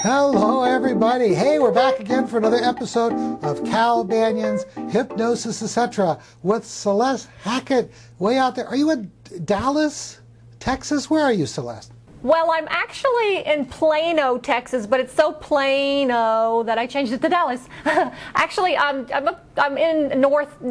Hello everybody. Hey, we're back again for another episode of Cal Banyan's Hypnosis, etc. with Celeste Hackett way out there. Are you in Dallas, Texas? Where are you, Celeste? Well, I'm actually in Plano, Texas, but it's so Plano that I changed it to Dallas. Actually, I'm in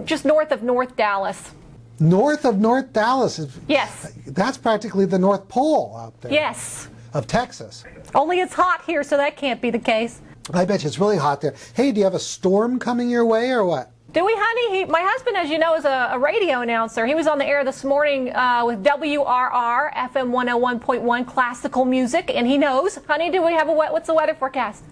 just north of North Dallas. North of North Dallas? Yes. That's practically the North Pole out there. Yes. Of Texas. Only it's hot here, so that can't be the case. I bet you it's really hot there. Hey, do you have a storm coming your way or what? Do we, honey? My husband, as you know, is a radio announcer. He was on the air this morning with WRR, FM 101.1 classical music, and he knows. Honey, do we have what's the weather forecast?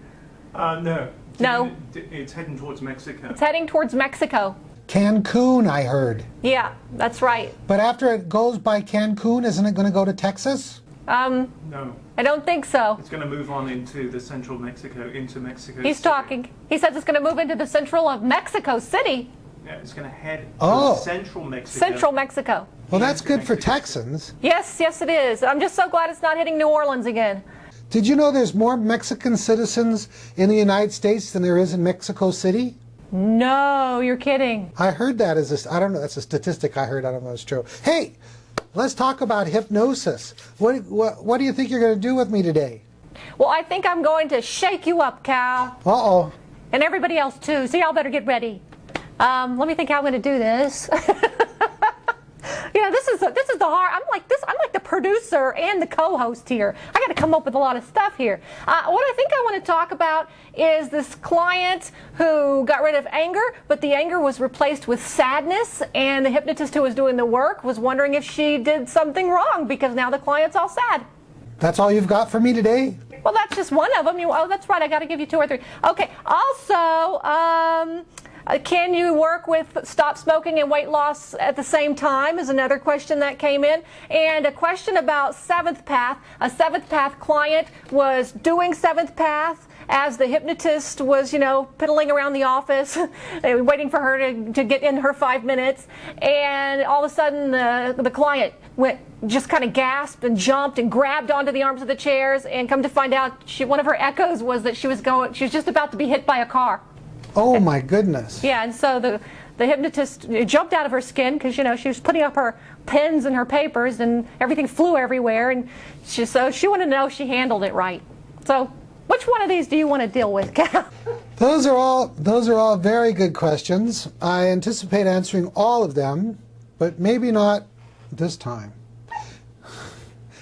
No. No. It's heading towards Mexico. It's heading towards Mexico. Cancun, I heard. Yeah, that's right. But after it goes by Cancun, isn't it going to go to Texas? No. I don't think so. It's going to move on into the central Mexico, into Mexico He's City. talking. He says it's going to move into the central of Mexico City. Yeah, it's going to head Oh. to central Mexico. Central Mexico. Well, that's into good for Mexico Texans. Yes, yes it is. I'm just so glad it's not hitting New Orleans again. Did you know there's more Mexican citizens in the United States than there is in Mexico City? No, you're kidding. I heard that as I don't know, that's a statistic I heard, I don't know if it's true. Hey, let's talk about hypnosis. What do you think you're going to do with me today? Well, I think I'm going to shake you up, Cal. Uh-oh. And everybody else too, so y'all better get ready. Let me think how I'm going to do this. You know, this is the hard. I'm like the producer and the co-host here. I got to come up with a lot of stuff here. What I think I want to talk about is this client who got rid of anger, but the anger was replaced with sadness, and the hypnotist who was doing the work was wondering if she did something wrong because now the client's all sad. That's all you've got for me today? Well, that's just one of them. Oh, that's right. I got to give you two or three. Okay. Also, can you work with stop smoking and weight loss at the same time is another question that came in. And a question about seventh path. A seventh path client was doing seventh path as the hypnotist was, you know, piddling around the office, waiting for her to get in her 5 minutes. And all of a sudden the client just kind of gasped and jumped and grabbed onto the arms of the chairs, and come to find out one of her echoes was that she was just about to be hit by a car. Oh my goodness. Yeah, and so the hypnotist jumped out of her skin because, you know, she was putting up her pens and her papers and everything flew everywhere, and so she wanted to know if she handled it right. So which one of these do you want to deal with, Cal? Those are all very good questions. I anticipate answering all of them, but maybe not this time.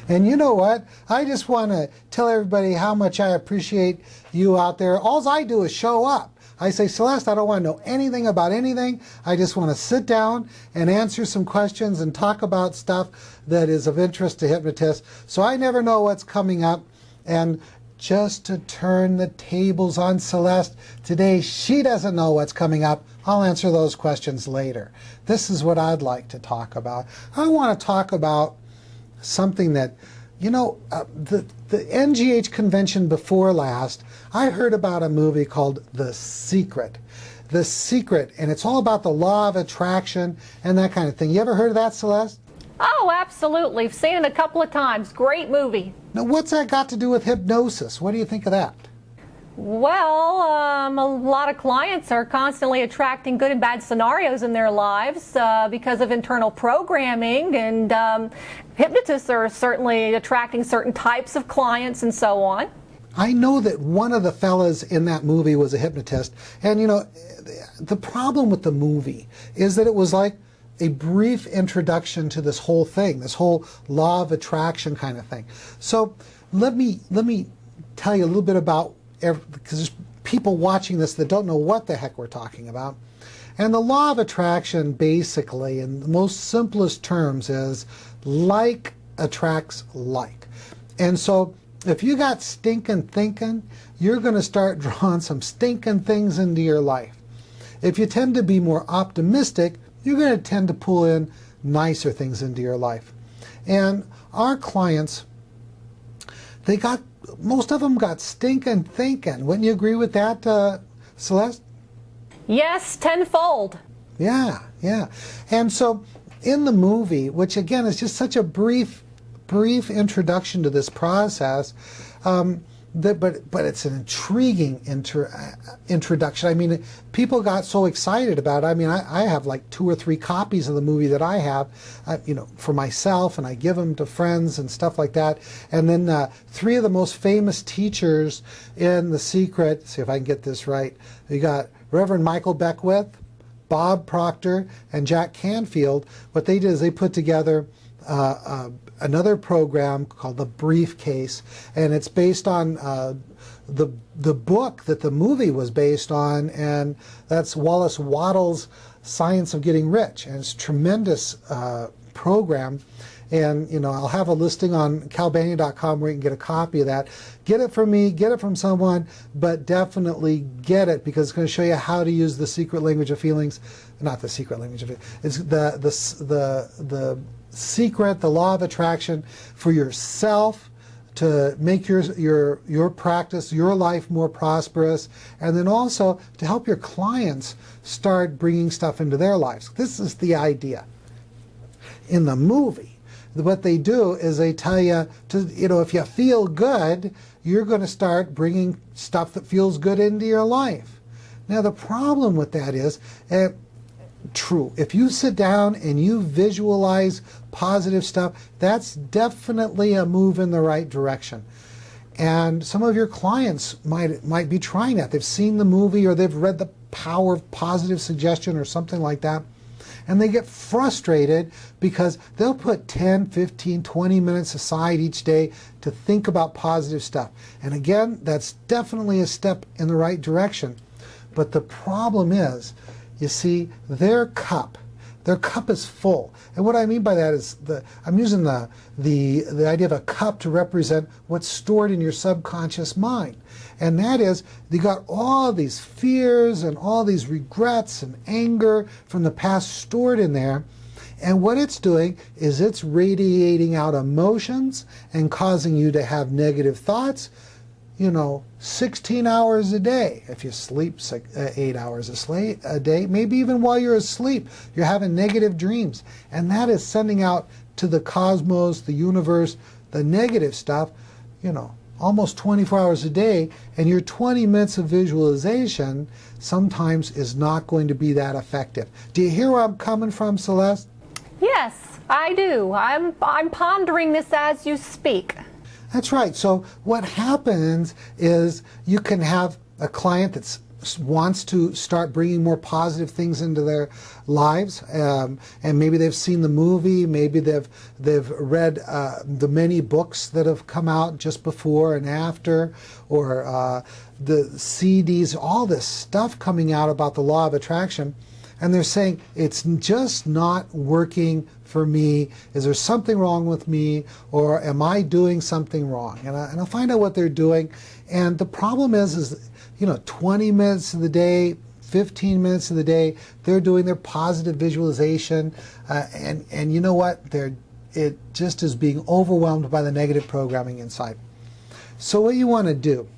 And you know what? I just want to tell everybody how much I appreciate you out there. All I do is show up. I say, Celeste, I don't want to know anything about anything. I just want to sit down and answer some questions and talk about stuff that is of interest to hypnotists. So I never know what's coming up. And just to turn the tables on Celeste, today she doesn't know what's coming up. I'll answer those questions later. This is what I'd like to talk about. I want to talk about something that, you know, the NGH convention before last, I heard about a movie called The Secret. The Secret, and it's all about the law of attraction and that kind of thing. You ever heard of that, Celeste? Oh, absolutely. I've seen it a couple of times. Great movie. Now, what's that got to do with hypnosis? What do you think of that? Well, a lot of clients are constantly attracting good and bad scenarios in their lives because of internal programming, and hypnotists are certainly attracting certain types of clients and so on. I know that one of the fellas in that movie was a hypnotist, and you know, the problem with the movie is that it was like a brief introduction to this whole thing, this whole law of attraction kind of thing. So let me tell you a little bit about, because there's people watching this that don't know what the heck we're talking about. And the law of attraction, basically, in the most simplest terms, is like attracts like. And so if you got stinking thinking, you're going to start drawing some stinking things into your life. If you tend to be more optimistic, you're going to tend to pull in nicer things into your life. And our clients, most of them got stinking thinking. Wouldn't you agree with that, Celeste? Yes, tenfold. Yeah, yeah. And so in the movie, which again is just such a brief introduction to this process, But it's an intriguing introduction. I mean, people got so excited about it. I mean, I have like 2 or 3 copies of the movie that I have, for myself, and I give them to friends and stuff like that. And then 3 of the most famous teachers in The Secret, see if I can get this right, you got Reverend Michael Beckwith, Bob Proctor, and Jack Canfield. What they did is they put together another program called The Briefcase, and it's based on the book that the movie was based on, and that's Wallace Wattles' Science of Getting Rich, and it's a tremendous program. And I'll have a listing on calbanyan.com where you can get a copy of that. Get it from me, get it from someone, but definitely get it, because it's going to show you how to use the secret language of feelings. Not the secret language of feelings. It's the secret, the law of attraction for yourself, to make your practice, your life more prosperous, and then also to help your clients start bringing stuff into their lives. This is the idea. In the movie, what they do is they tell you to, if you feel good, you're going to start bringing stuff that feels good into your life. Now the problem with that is, true, if you sit down and you visualize positive stuff, that's definitely a move in the right direction. And some of your clients might be trying that. They've seen the movie, or they've read The Power of Positive Suggestion or something like that, and they get frustrated because they'll put 10, 15, 20 minutes aside each day to think about positive stuff. And again, that's definitely a step in the right direction. But the problem is, you see, their cup is full. And what I mean by that is, I'm using the idea of a cup to represent what's stored in your subconscious mind. And that is, you got all these fears and all these regrets and anger from the past stored in there. And what it's doing is it's radiating out emotions and causing you to have negative thoughts, 16 hours a day. If you sleep 8 hours a day, maybe even while you're asleep, you're having negative dreams. And that is sending out to the cosmos, the universe, the negative stuff, almost 24 hours a day. And your 20 minutes of visualization sometimes is not going to be that effective. Do you hear where I'm coming from, Celeste? Yes, I do. I'm pondering this as you speak. That's right. So what happens is you can have a client that wants to start bringing more positive things into their lives, and maybe they've seen the movie, maybe they've read the many books that have come out just before and after, or the CDs, all this stuff coming out about the law of attraction. And they're saying, it's just not working for me. Is there something wrong with me? Or am I doing something wrong? And I'll find out what they're doing. And the problem is 20 minutes of the day, 15 minutes of the day, they're doing their positive visualization. And you know what? It just is being overwhelmed by the negative programming inside. So what you want to do,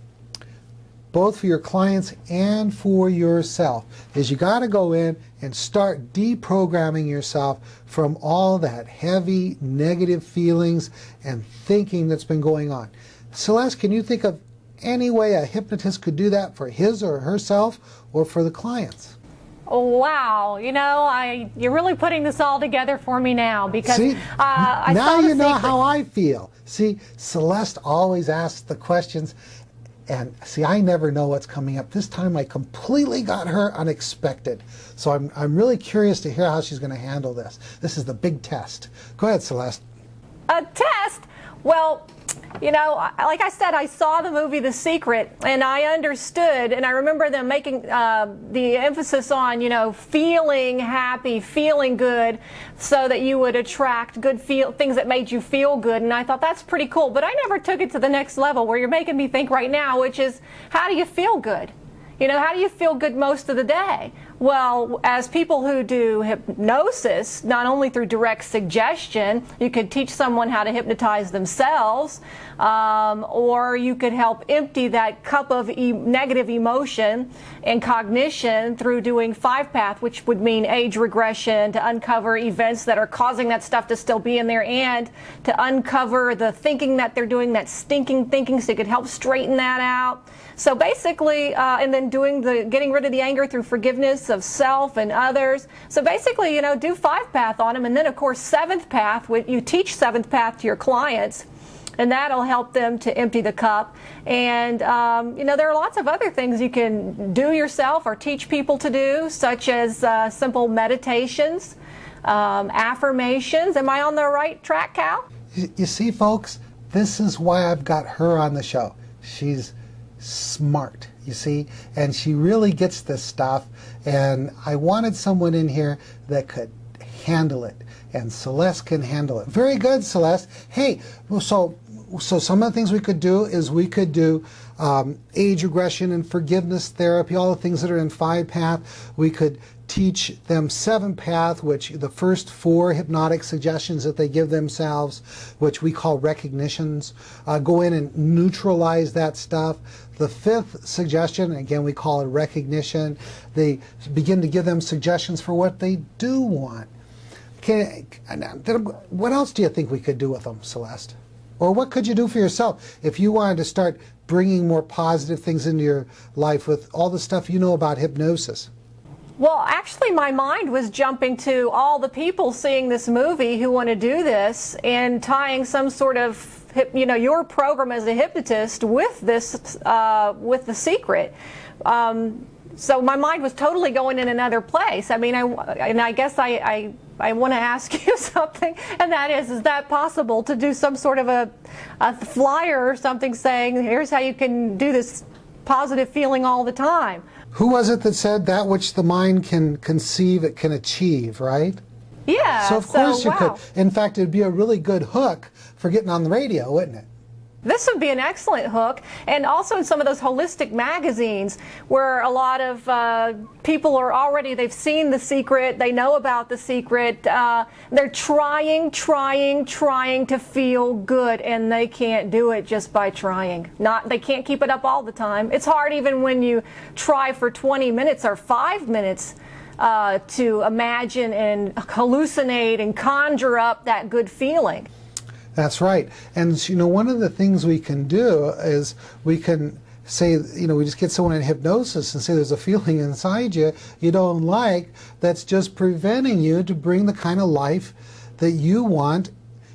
both for your clients and for yourself, is you got to go in and start deprogramming yourself from all that heavy negative feelings and thinking that's been going on. Celeste, can you think of any way a hypnotist could do that for his or herself or for the clients? Oh, wow, you're really putting this all together for me now, because see, I now saw The you know Secret. how I feel. See, Celeste always asks the questions. And see, I never know what's coming up. This time I completely got her unexpected. So I'm really curious to hear how she's going to handle this. This is the big test. Go ahead, Celeste. A test? Well, like I said, I saw the movie The Secret, and I understood, and I remember them making the emphasis on, feeling happy, feeling good, so that you would attract good things that made you feel good. And I thought, that's pretty cool. But I never took it to the next level, where you're making me think right now, which is, how do you feel good? How do you feel good most of the day? Well, as people who do hypnosis, not only through direct suggestion, you could teach someone how to hypnotize themselves, or you could help empty that cup of negative emotion and cognition through doing 5-path, which would mean age regression, to uncover events that are causing that stuff to still be in there, and to uncover the thinking that they're doing, that stinking thinking, so you could help straighten that out. So basically, and then getting rid of the anger through forgiveness of self and others. So basically, do 5-path on them, and then of course 7th path. You teach 7th path to your clients, and that'll help them to empty the cup. And there are lots of other things you can do yourself or teach people to do, such as simple meditations, affirmations. Am I on the right track, Cal? You see, folks, this is why I've got her on the show. She's smart, you see, and she really gets this stuff, and I wanted someone in here that could handle it, and Celeste can handle it. Very good, Celeste. Hey, so some of the things we could do is we could do age regression and forgiveness therapy, all the things that are in 5-path. We could teach them 7-path, which the first 4 hypnotic suggestions that they give themselves, which we call recognitions, go in and neutralize that stuff. The 5th suggestion, again, we call it recognition. They begin to give them suggestions for what they do want. What else do you think we could do with them, Celeste? Or what could you do for yourself if you wanted to start bringing more positive things into your life with all the stuff you know about hypnosis? Well, actually, my mind was jumping to all the people seeing this movie who want to do this and tying some sort of, your program as a hypnotist with this, with The Secret. So my mind was totally going in another place. I mean, I guess I want to ask you something, and that is that possible to do some sort of a flyer or something saying, here's how you can do this positive feeling all the time? Who was it that said that which the mind can conceive, it can achieve, right? Yeah. So of course you could. In fact, it'd be a really good hook for getting on the radio, wouldn't it? This would be an excellent hook, and also in some of those holistic magazines where a lot of people are already, they've seen The Secret, they know about The Secret, they're trying to feel good, and they can't do it just by trying. They can't keep it up all the time. It's hard even when you try for 20 minutes or 5 minutes to imagine and hallucinate and conjure up that good feeling. That's right. And one of the things we can do is we can say, we just get someone in hypnosis and say there's a feeling inside you don't like that's just preventing you to bring the kind of life that you want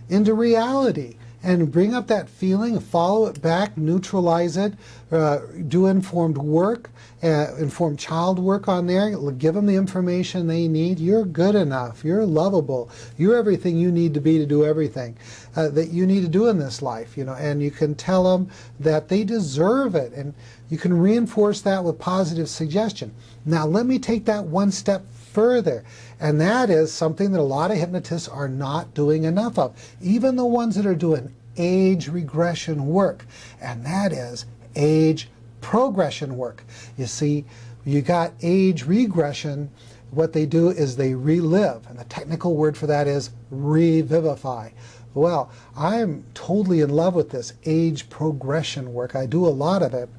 into reality. And bring up that feeling, follow it back, neutralize it, do informed work, informed child work on there, give them the information they need. You're good enough, you're lovable, you're everything you need to be to do everything that you need to do in this life, and you can tell them that they deserve it, and you can reinforce that with positive suggestion. Now let me take that one step further, and that is something that a lot of hypnotists are not doing enough of, even the ones that are doing age regression work, and that is age progression work. You see, you got age regression, what they do is they relive, and the technical word for that is revivify. Well, I'm totally in love with this age progression work. I do a lot of it,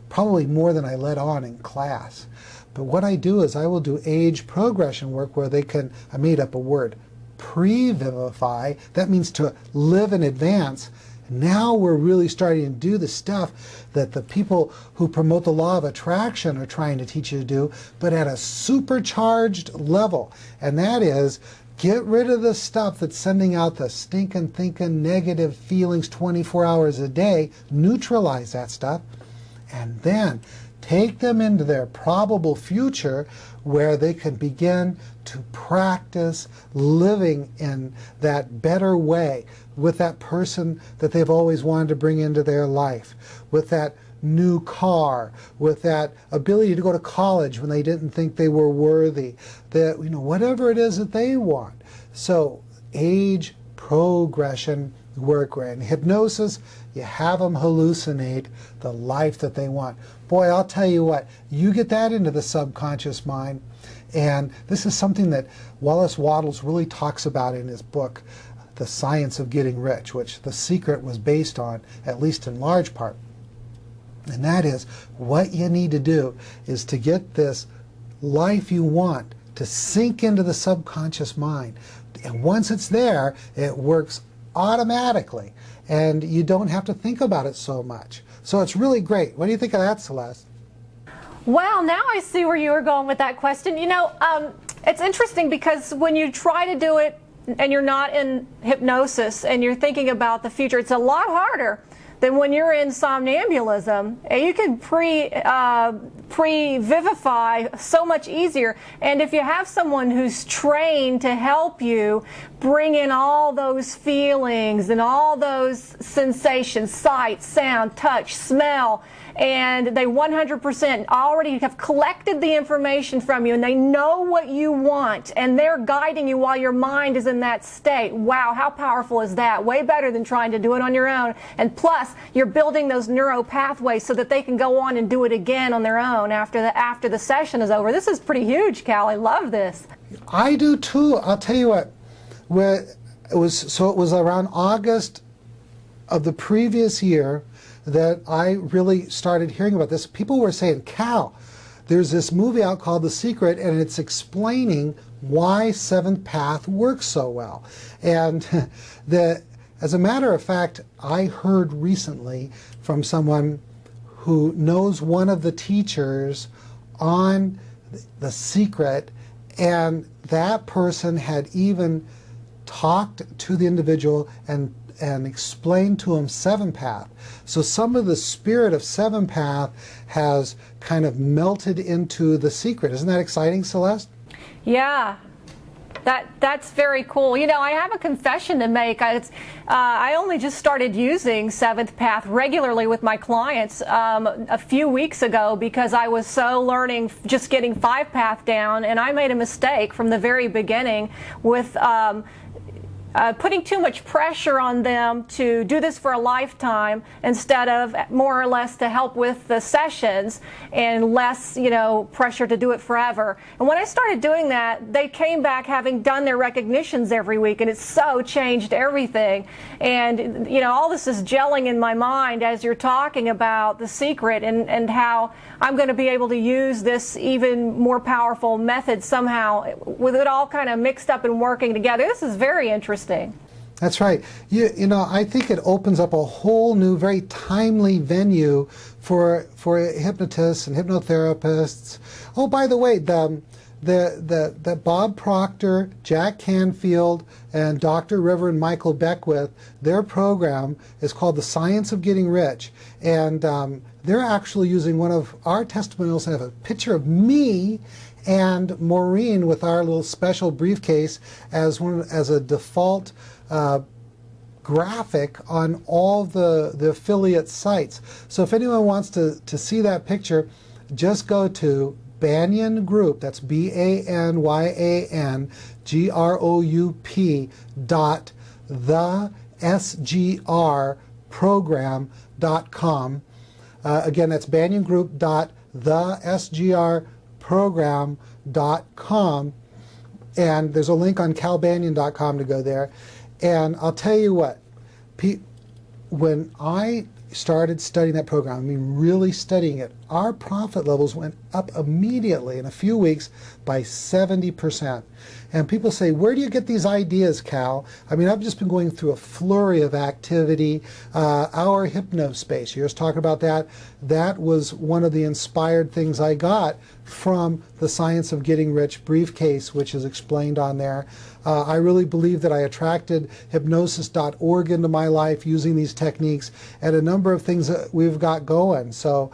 probably more than I let on in class. But what I do is I will do age progression work where they can, I made up a word, previvify. That means to live in advance. Now we're really starting to do the stuff that the people who promote the law of attraction are trying to teach you to do, but at a supercharged level. And that is, get rid of the stuff that's sending out the stinking, thinking, negative feelings 24 hours a day, neutralize that stuff, and then take them into their probable future where they can begin to practice living in that better way with that person that they've always wanted to bring into their life, with that new car, with that ability to go to college when they didn't think they were worthy, that, whatever it is that they want. So age progression work, where in hypnosis you have them hallucinate the life that they want. Boy, I'll tell you what, you get that into the subconscious mind, And this is something that Wallace Wattles really talks about in his book, The Science of Getting Rich, which The Secret was based on, at least in large part. And that is, what you need to do is to get this life you want to sink into the subconscious mind. And once it's there, it works automatically, and you don't have to think about it so much. So it's really great. What do you think of that, Celeste? Well, now I see where you were going with that question. You know, it's interesting because when you try to do it and you're not in hypnosis and you're thinking about the future, it's a lot harder than when you're in somnambulism. You can pre-vivify so much easier. And if you have someone who's trained to help you bring in all those feelings and all those sensations, sight, sound, touch, smell, and they 100% already have collected the information from you, and they know what you want, and they're guiding you while your mind is in that state. Wow, how powerful is that? Way better than trying to do it on your own. And plus, you're building those neuro pathways so that they can go on and do it again on their own after the session is over. This is pretty huge, Cal. I love this. I do too. I'll tell you what. It was around August of the previous year that I really started hearing about this. People were saying, Cal, there's this movie out called The Secret, and it's explaining why Seventh Path works so well. And as a matter of fact, I heard recently from someone who knows one of the teachers on The Secret, and that person had even talked to the individual and explained to him Seventh Path. So some of the spirit of Seventh Path has kind of melted into The Secret. Isn't that exciting, Celeste? Yeah. That's very cool. You know, I have a confession to make. I only just started using Seventh Path regularly with my clients a few weeks ago because I was so learning just getting 5 Path down, and I made a mistake from the very beginning with putting too much pressure on them to do this for a lifetime instead of more or less to help with the sessions, and less, you know, pressure to do it forever. And when I started doing that, they came back having done their recognitions every week, and it's so changed everything. And, you know, all this is gelling in my mind as you're talking about The Secret and how I'm going to be able to use this even more powerful method somehow with it all kind of mixed up and working together. This is very interesting. That's right. You know, I think it opens up a whole new, very timely venue for hypnotists and hypnotherapists. Oh, by the way, the Bob Proctor, Jack Canfield, and Dr. Reverend Michael Beckwith, their program is called The Science of Getting Rich, and they're actually using one of our testimonials and have a picture of me and Maureen with our little special briefcase as a default graphic on all the affiliate sites. So if anyone wants to see that picture, just go to Banyan Group, that's BanyanGroup.thesgrprogram.com. Again, that's banyangroup.thesgrprogram.com, and there's a link on calbanyan.com to go there. And I'll tell you what, when I started studying that program, I mean really studying it, our profit levels went up immediately in a few weeks by 70%. And people say, where do you get these ideas, Cal? I mean, I've just been going through a flurry of activity. Our hypnospace, you were talking about that. That was one of the inspired things I got from the Science of Getting Rich briefcase, which is explained on there. I really believe that I attracted hypnosis.org into my life using these techniques and a number of things that we've got going. So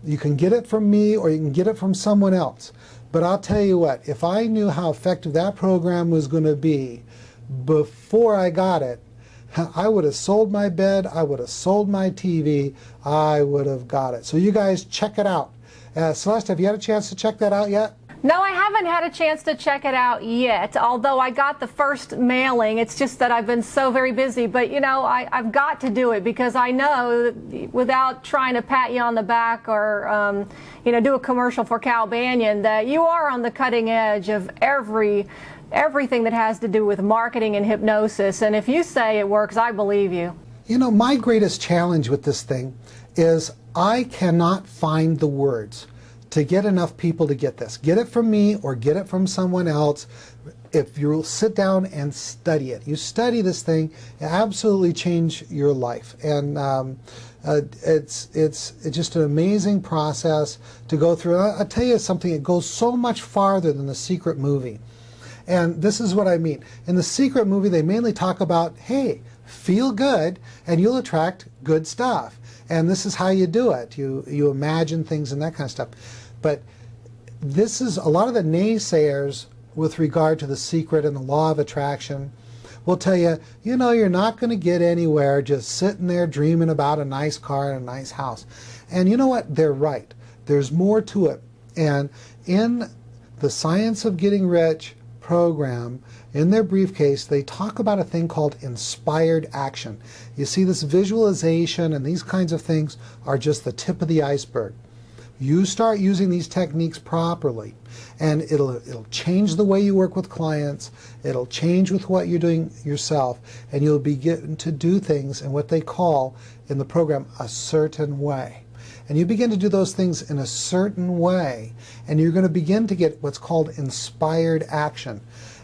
you can get it from me or you can get it from someone else. But I'll tell you what, if I knew how effective that program was going to be before I got it, I would have sold my bed, I would have sold my TV, I would have got it. So you guys check it out. Celeste, have you had a chance to check that out yet? No, I haven't had a chance to check it out yet, although I got the first mailing. It's just that I've been so very busy. But, you know, I've got to do it because I know that without trying to pat you on the back or, you know, do a commercial for Cal Banyan, that you are on the cutting edge of everything that has to do with marketing and hypnosis. And if you say it works, I believe you. You know, my greatest challenge with this thing is I cannot find the words to get enough people to get this. Get it from me or get it from someone else. If you'll sit down and study it, you study this thing, it absolutely change your life. And it's just an amazing process to go through. I'll tell you something, it goes so much farther than the Secret movie. And this is what I mean. In the Secret movie, they mainly talk about, hey, feel good and you'll attract good stuff. And this is how you do it. You imagine things and that kind of stuff. But this is a lot of the naysayers with regard to the Secret and the law of attraction will tell you, you know, you're not going to get anywhere just sitting there dreaming about a nice car and a nice house. And you know what? They're right. There's more to it. And in the Science of Getting Rich program, in their briefcase, they talk about a thing called inspired action. You see, this visualization and these kinds of things are just the tip of the iceberg. You start using these techniques properly, and it'll change the way you work with clients, it'll change with what you're doing yourself, and you'll begin to do things in what they call in the program a certain way. And you begin to do those things in a certain way, and you're going to begin to get what's called inspired action.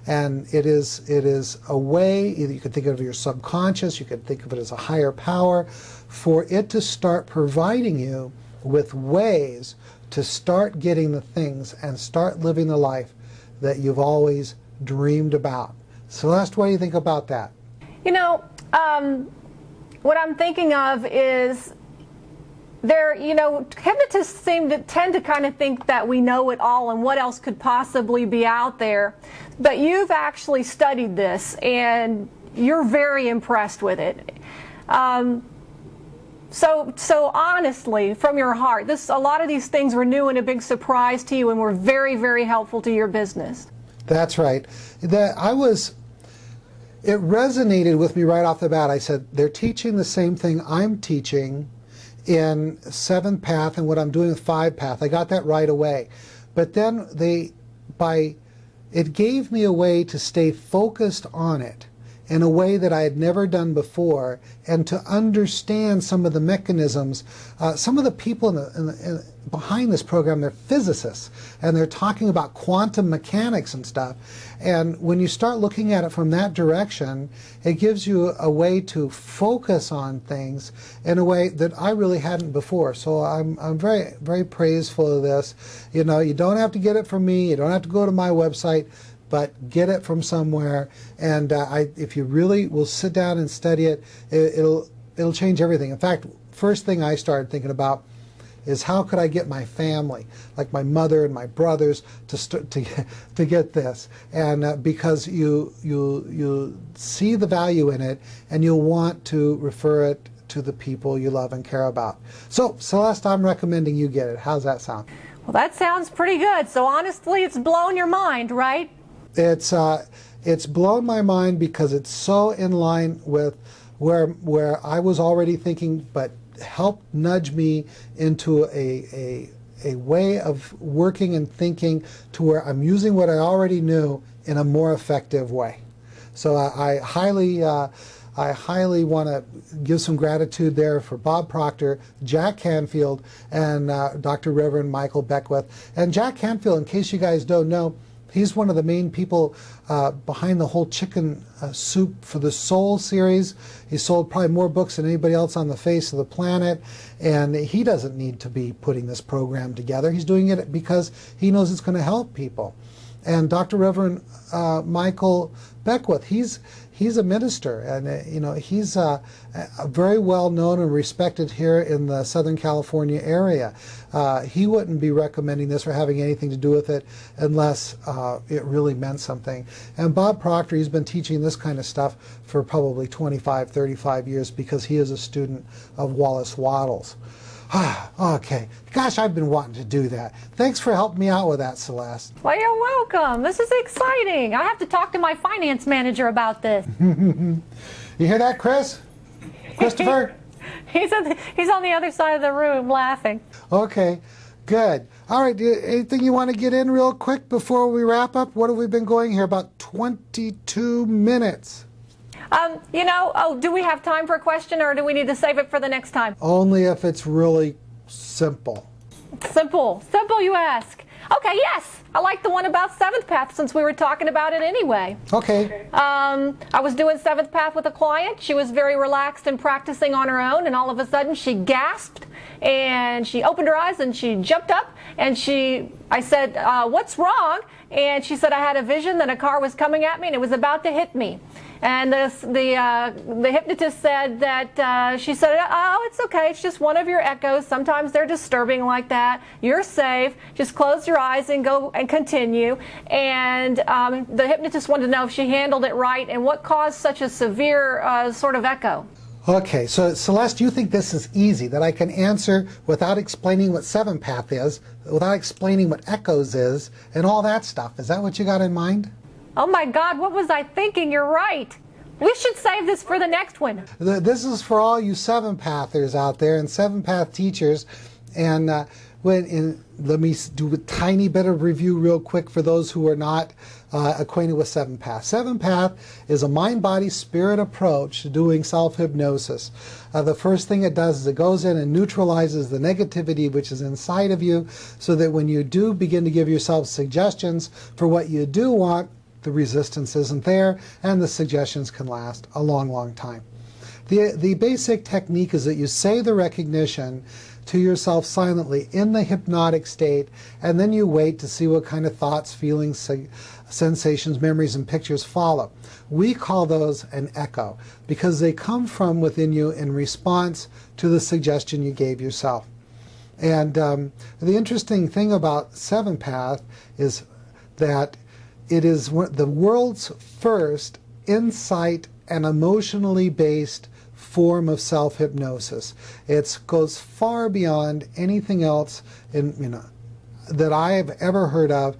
And it is a way, either you could think of your subconscious, you could think of it as a higher power, for it to start providing you with ways to start getting the things and start living the life that you've always dreamed about. Celeste, what do you think about that? You know, what I'm thinking of is hypnotists tend to kind of think that we know it all and what else could possibly be out there. But you've actually studied this and you're very impressed with it. So honestly, from your heart, a lot of these things were new and a big surprise to you and were very, very helpful to your business. That's right. It resonated with me right off the bat. I said, they're teaching the same thing I'm teaching in 7th Path and what I'm doing with 5 Path. I got that right away. But then it gave me a way to stay focused on it in a way that I had never done before, and to understand some of the mechanisms. Some of the people behind this program, they're physicists, and they're talking about quantum mechanics and stuff. And when you start looking at it from that direction, it gives you a way to focus on things in a way that I really hadn't before. So I'm very, very praiseful of this. You know, you don't have to get it from me, you don't have to go to my website, but get it from somewhere. And if you really will sit down and study it, it'll change everything. In fact, first thing I started thinking about is how could I get my family, like my mother and my brothers, to get this. And because you see the value in it, and you'll want to refer it to the people you love and care about. So Celeste, I'm recommending you get it. How's that sound? Well, that sounds pretty good. So honestly, it's blown your mind, right? It's blown my mind because it's so in line with where I was already thinking, but helped nudge me into a way of working and thinking to where I'm using what I already knew in a more effective way. So I highly want to give some gratitude there for Bob Proctor, Jack Canfield, and Dr. Reverend Michael Beckwith. And Jack Canfield, in case you guys don't know, he's one of the main people behind the whole Chicken Soup for the Soul series. He sold probably more books than anybody else on the face of the planet, and he doesn't need to be putting this program together. He's doing it because he knows it's going to help people. And Dr. Reverend Michael Beckwith, he's a minister, and you know, he's very well known and respected here in the Southern California area. He wouldn't be recommending this or having anything to do with it unless it really meant something. And Bob Proctor, he's been teaching this kind of stuff for probably 25, 35 years because he is a student of Wallace Wattles. Okay. Gosh, I've been wanting to do that. Thanks for helping me out with that, Celeste. Well, you're welcome. This is exciting. I have to talk to my finance manager about this. You hear that, Chris? Christopher? He's on the other side of the room laughing. Okay, good. All right, anything you want to get in real quick before we wrap up? What have we been going here? About 22 minutes. Do we have time for a question, or do we need to save it for the next time? Only if it's really simple. Simple, you ask. Okay, yes. I like the one about seventh path since we were talking about it anyway. Okay. I was doing seventh path with a client. She was very relaxed and practicing on her own, and all of a sudden she gasped and she opened her eyes and she jumped up and I said, what's wrong? And she said, I had a vision that a car was coming at me and it was about to hit me. And the hypnotist said that, she said, oh, it's okay. It's just one of your echoes. Sometimes they're disturbing like that. You're safe. Just close your eyes and go and continue. And the hypnotist wanted to know if she handled it right and what caused such a severe sort of echo. Okay, so Celeste, you think this is easy, that I can answer without explaining what seventh path is, without explaining what echoes is, and all that stuff. Is that what you got in mind? Oh my God, what was I thinking? You're right. We should save this for the next one. This is for all you seventh pathers out there and seventh path teachers. And let me do a tiny bit of review real quick for those who are not acquainted with seventh path. Seventh path is a mind, body, spirit approach to doing self-hypnosis. The first thing it does is it goes in and neutralizes the negativity which is inside of you, so that when you do begin to give yourself suggestions for what you do want, the resistance isn't there, and the suggestions can last a long, long time. The basic technique is that you say the recognition to yourself silently in the hypnotic state, and then you wait to see what kind of thoughts, feelings, sensations, memories, and pictures follow. We call those an echo because they come from within you in response to the suggestion you gave yourself. And the interesting thing about seventh path is that it is the world's first insight and emotionally based form of self-hypnosis. It goes far beyond anything else that I have ever heard of.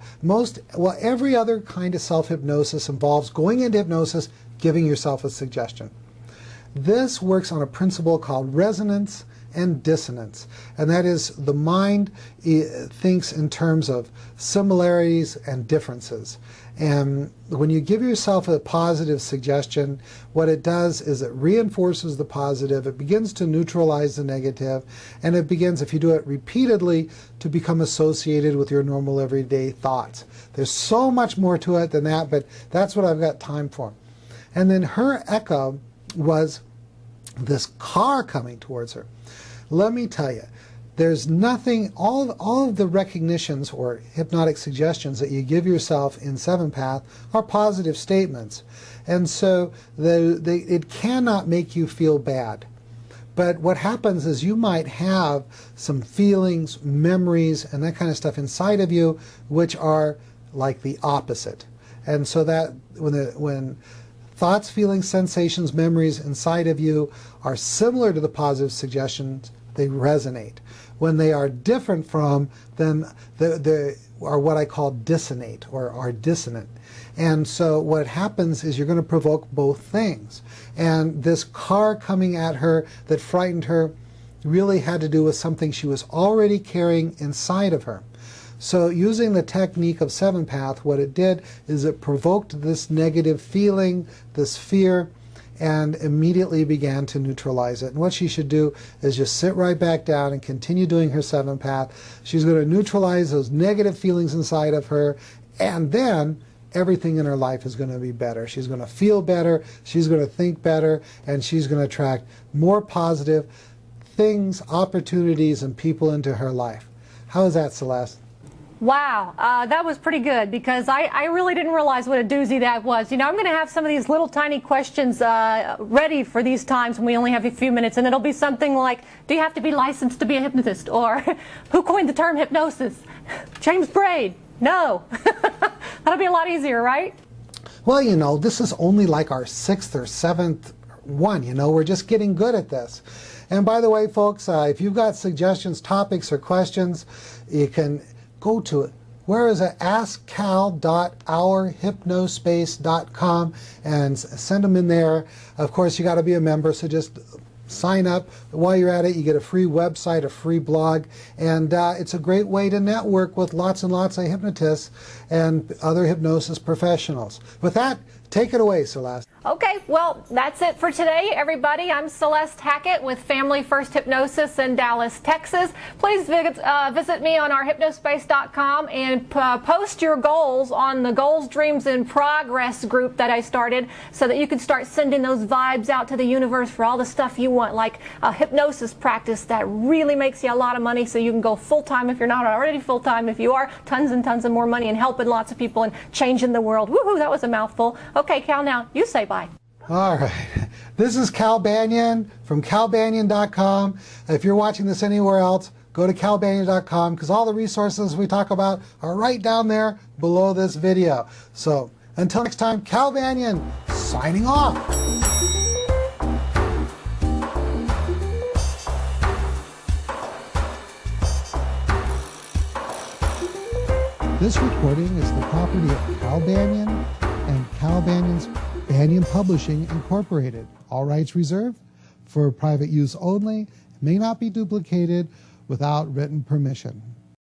Every other kind of self-hypnosis involves going into hypnosis, giving yourself a suggestion. This works on a principle called resonance and dissonance, and that is the mind thinks in terms of similarities and differences. And when you give yourself a positive suggestion, what it does is it reinforces the positive, it begins to neutralize the negative, and it begins, if you do it repeatedly, to become associated with your normal everyday thoughts. There's so much more to it than that, but that's what I've got time for. And then her echo was this car coming towards her. Let me tell you, there's nothing, all of the recognitions or hypnotic suggestions that you give yourself in seventh path are positive statements. And so it cannot make you feel bad. But what happens is you might have some feelings, memories, and that kind of stuff inside of you which are like the opposite. And so that when thoughts, feelings, sensations, memories inside of you are similar to the positive suggestions, they resonate. When they are different from, then they are what I call dissonate or are dissonant. And so what happens is you're going to provoke both things. And this car coming at her that frightened her really had to do with something she was already carrying inside of her. So using the technique of seventh path, what it did is it provoked this negative feeling, this fear, and immediately began to neutralize it. And what she should do is just sit right back down and continue doing her seventh path. She's going to neutralize those negative feelings inside of her, and then everything in her life is going to be better. She's going to feel better, she's going to think better, and she's going to attract more positive things, opportunities, and people into her life. How is that, Celeste? Wow, that was pretty good because I really didn't realize what a doozy that was. You know, I'm going to have some of these little tiny questions ready for these times when we only have a few minutes, and it'll be something like, do you have to be licensed to be a hypnotist? Or who coined the term hypnosis? James Braid. No. That'll be a lot easier, right? Well, you know, this is only like our 6th or 7th one. You know, we're just getting good at this. And by the way, folks, if you've got suggestions, topics, or questions, you can go to where is it? askcal.ourhypnospace.com and send them in there. Of course, you got to be a member, so just sign up. While you're at it, you get a free website, a free blog, and it's a great way to network with lots and lots of hypnotists and other hypnosis professionals. With that, take it away, Celeste. Okay, well, that's it for today, everybody. I'm Celeste Hackett with Family First Hypnosis in Dallas, Texas. Please visit me on ourhypnospace.com and post your goals on the Goals, Dreams, and Progress group that I started so that you can start sending those vibes out to the universe for all the stuff you want, like a hypnosis practice that really makes you a lot of money so you can go full-time if you're not already full-time. If you are, tons and tons of more money and helping lots of people and changing the world. Woohoo, that was a mouthful. Okay, Cal, now you say bye. All right. This is Cal Banyan from calbanyan.com. If you're watching this anywhere else, go to calbanyan.com because all the resources we talk about are right down there below this video. So until next time, Cal Banyan signing off. This recording is the property of Cal Banyan and Cal Banyan's Banyan Publishing Incorporated. All rights reserved for private use only. May not be duplicated without written permission.